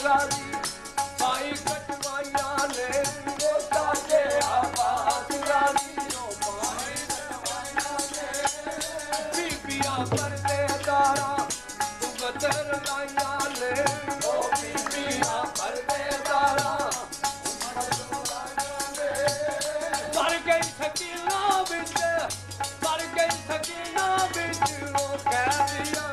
राजी भाई कटवाइया ने मोटा के आवाज राजी भाई कटवाइया ने बीबिया परदे दारा गदर लाइया ने ओ बीबिया परदे दारा मर गई सकीना बिच मर गई सकीना बिच वो कह दिया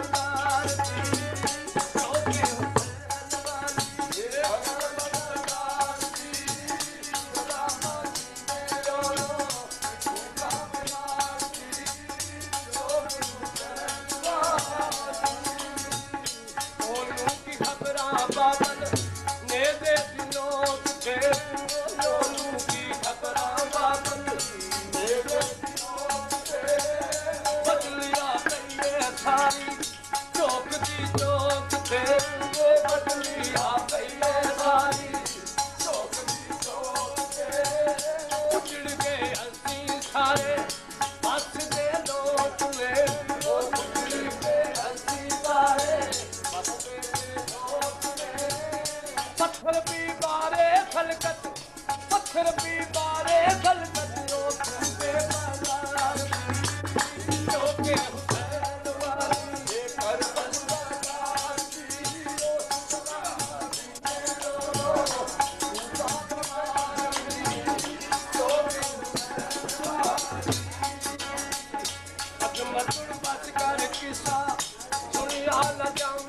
Let's go.